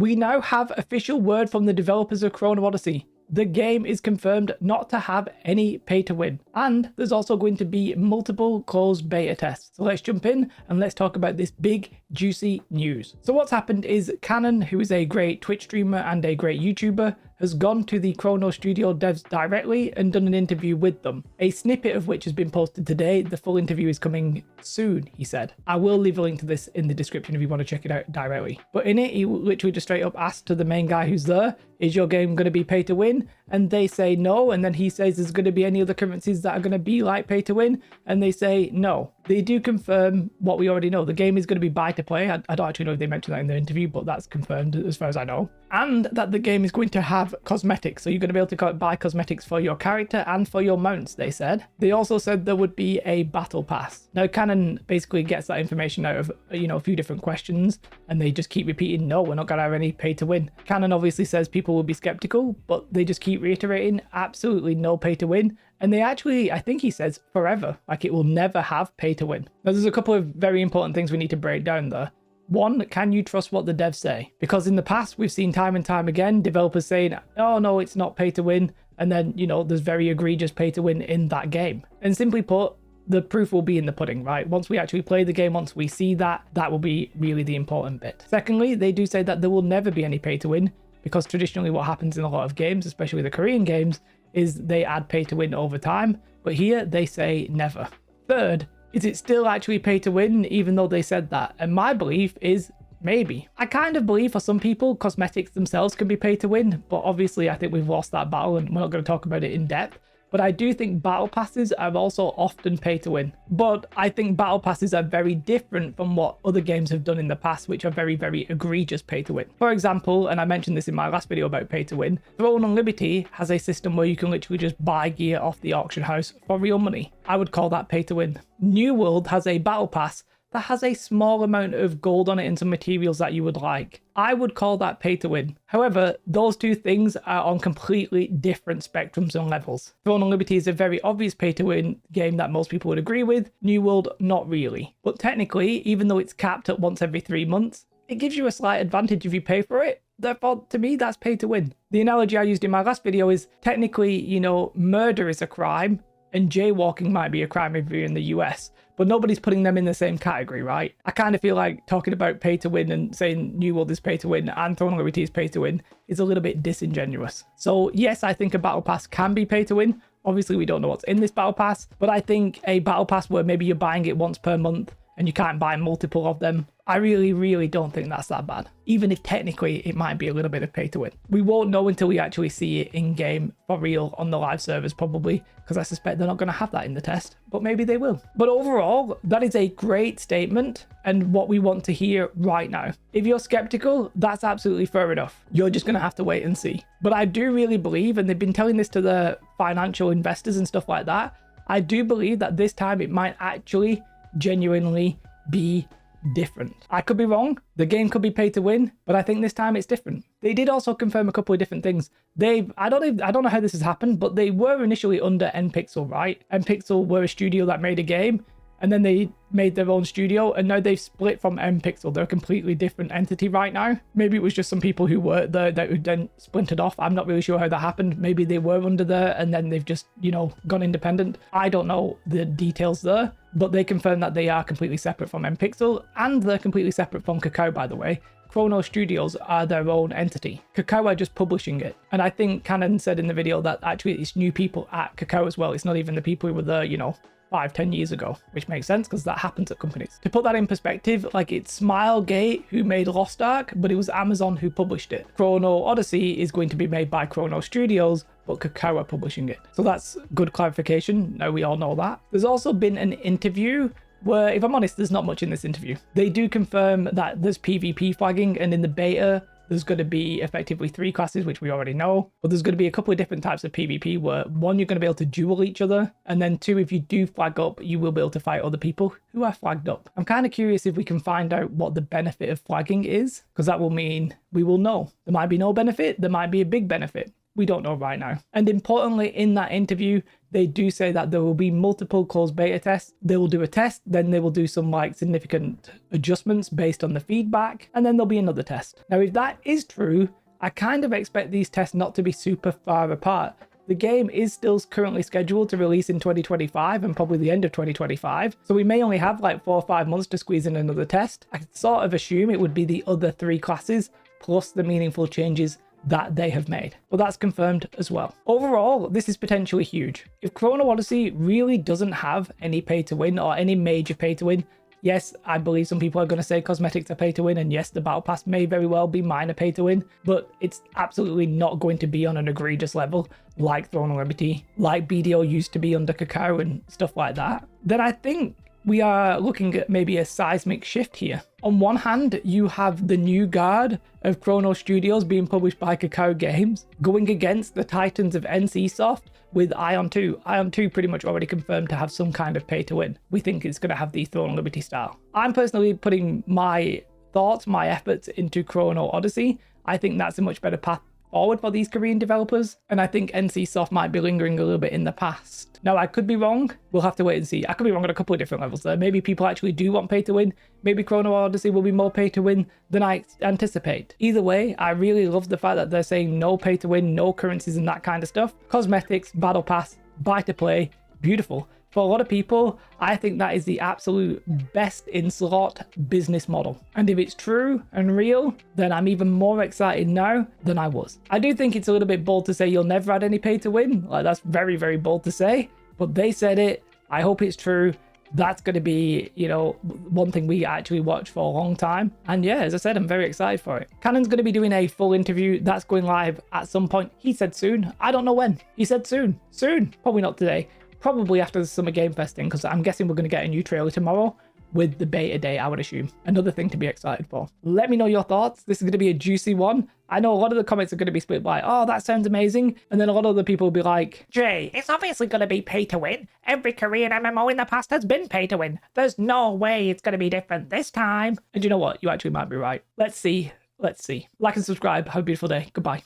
We now have official word from the developers of Chrono Odyssey. The game is confirmed not to have any pay to win, and there's also going to be multiple closed beta tests. So let's jump in and let's talk about this big juicy news. So what's happened is Canon, who is a great Twitch streamer and a great YouTuber, has gone to the Krono Studio devs directly and done an interview with them. A snippet of which has been posted today. The full interview is coming soon, he said. I will leave a link to this in the description if you want to check it out directly. But in it, he literally just straight up asked to the main guy who's there, is your game going to be pay to win? And they say no. And then he says, there's going to be any other currencies that are going to be like pay to win? And they say no. They do confirm what we already know. The game is going to be buy to play. I don't actually know if they mentioned that in the interview, but that's confirmed as far as I know. And that the game is going to have cosmetics. So you're going to be able to buy cosmetics for your character and for your mounts, they said. They also said there would be a battle pass. Now, Canon basically gets that information out of, a few different questions, and they just keep repeating, no, we're not going to have any pay to win. Canon obviously says people will be skeptical, but they just keep reiterating absolutely no pay to win. And they actually, I think he says forever, like it will never have pay to win. Now, there's a couple of very important things we need to break down there. One, can you trust what the devs say? Because in the past, we've seen time and time again, developers saying, oh no, it's not pay to win. And then, there's very egregious pay to win in that game. And simply put, the proof will be in the pudding, right? Once we actually play the game, once we see that, that will be really the important bit. Secondly, they do say that there will never be any pay to win, because traditionally what happens in a lot of games, especially the Korean games, is they add pay to win over time. But here they say never. Third, is it still actually pay to win even though they said that? And my belief is maybe. I kind of believe for some people, cosmetics themselves can be pay to win, but obviously I think we've lost that battle and we're not going to talk about it in depth. But I do think battle passes are also often pay to win. But I think battle passes are very different from what other games have done in the past, which are very, very egregious pay to win. For example, and I mentioned this in my last video about pay to win, Throne and Liberty has a system where you can literally just buy gear off the auction house for real money. I would call that pay to win. New World has a battle pass that has a small amount of gold on it and some materials that you would like. I would call that pay to win. However, those two things are on completely different spectrums and levels. Throne and Liberty is a very obvious pay to win game that most people would agree with. New World, not really. But technically, even though it's capped at once every 3 months, it gives you a slight advantage if you pay for it. Therefore, to me, that's pay to win. The analogy I used in my last video is technically, murder is a crime, and jaywalking might be a crime if you're in the US, but nobody's putting them in the same category, right? I kind of feel like talking about pay to win and saying New World is pay to win and Throne of Liberty is pay to win is a little bit disingenuous. So yes, I think a battle pass can be pay to win. Obviously, we don't know what's in this battle pass, but I think a battle pass where maybe you're buying it once per month and you can't buy multiple of them, I really, really don't think that's that bad. Even if technically it might be a little bit of pay to win. We won't know until we actually see it in game for real on the live servers probably, because I suspect they're not going to have that in the test, but maybe they will. But overall, that is a great statement and what we want to hear right now. If you're skeptical, that's absolutely fair enough. You're just going to have to wait and see. But I do really believe, and they've been telling this to the financial investors and stuff like that, I do believe that this time it might actually genuinely be different. I could be wrong. The game could be pay to win, but I think this time it's different. They did also confirm a couple of different things. I don't know how this has happened, but they were initially under NPixel, right? NPixel were a studio that made a game, and then they made their own studio, and now they've split from NPixel. They're a completely different entity right now. Maybe it was just some people who worked there that then splintered off. I'm not really sure how that happened. Maybe they were under there and then they've just, gone independent. I don't know the details there, but they confirmed that they are completely separate from NPixel, and they're completely separate from Kakao, by the way. Krono Studios are their own entity. Kakao are just publishing it. And I think Canon said in the video that actually it's new people at Kakao as well. It's not even the people who were there, 5-10 years ago, which makes sense because that happens at companies. To put that in perspective, like it's Smilegate who made Lost Ark, but it was Amazon who published it. Chrono Odyssey is going to be made by Krono Studios, but Kakao are publishing it. So that's good clarification. Now we all know that. There's also been an interview where, if I'm honest, there's not much in this interview. They do confirm that there's PvP flagging, and in the beta, there's going to be effectively 3 classes, which we already know, but there's going to be a couple of different types of PvP where 1, you're going to be able to duel each other, and then 2, if you do flag up, you will be able to fight other people who are flagged up. I'm kind of curious if we can find out what the benefit of flagging is, because that will mean we will know. There might be no benefit, there might be a big benefit. We don't know right now. And importantly, in that interview, they do say that there will be multiple closed beta tests. They will do a test, then they will do some like significant adjustments based on the feedback, and then there'll be another test. Now, if that is true, I kind of expect these tests not to be super far apart. The game is still currently scheduled to release in 2025 and probably the end of 2025, so we may only have like 4 or 5 months to squeeze in another test. I sort of assume it would be the other 3 classes plus the meaningful changes that they have made, but that's confirmed as well. Overall, this is potentially huge. If Chrono Odyssey really doesn't have any pay to win or any major pay to win, yes, I believe some people are going to say cosmetics are pay to win, and yes, the battle pass may very well be minor pay to win, but it's absolutely not going to be on an egregious level like Throne of Liberty, like BDO used to be under Cacao and stuff like that. Then I think we are looking at maybe a seismic shift here. On one hand, you have the new guard of Krono Studios being published by Cacao Games, going against the titans of NCSoft with Ion 2. Ion 2 pretty much already confirmed to have some kind of pay to win. We think it's going to have the Throne of Liberty style. I'm personally putting my thoughts, my efforts into Chrono Odyssey. I think that's a much better path forward for these Korean developers, and I think NCSoft might be lingering a little bit in the past. Now, I could be wrong. We'll have to wait and see. I could be wrong on a couple of different levels there. Maybe people actually do want pay to win. Maybe Chrono Odyssey will be more pay to win than I anticipate. Either way, I really love the fact that they're saying no pay to win, no currencies and that kind of stuff. Cosmetics, battle pass, buy to play, beautiful. For a lot of people, I think that is the absolute best in slot business model. And if it's true and real, then I'm even more excited now than I was. I do think it's a little bit bold to say you'll never add any pay to win. Like, that's very, very bold to say, but they said it. I hope it's true. That's going to be, you know, one thing we actually watch for a long time. And yeah, as I said, I'm very excited for it. Cannon's going to be doing a full interview. That's going live at some point. He said soon. I don't know when. He said soon. Soon. Probably not today. Probably after the Summer Game Fest thing, because I'm guessing we're going to get a new trailer tomorrow with the beta day, I would assume. Another thing to be excited for. Let me know your thoughts. This is going to be a juicy one. I know a lot of the comments are going to be split by, oh, that sounds amazing. And then a lot of other people will be like, Jay, it's obviously going to be pay to win. Every Korean MMO in the past has been pay to win. There's no way it's going to be different this time. And you know what? You actually might be right. Let's see. Let's see. Like and subscribe. Have a beautiful day. Goodbye.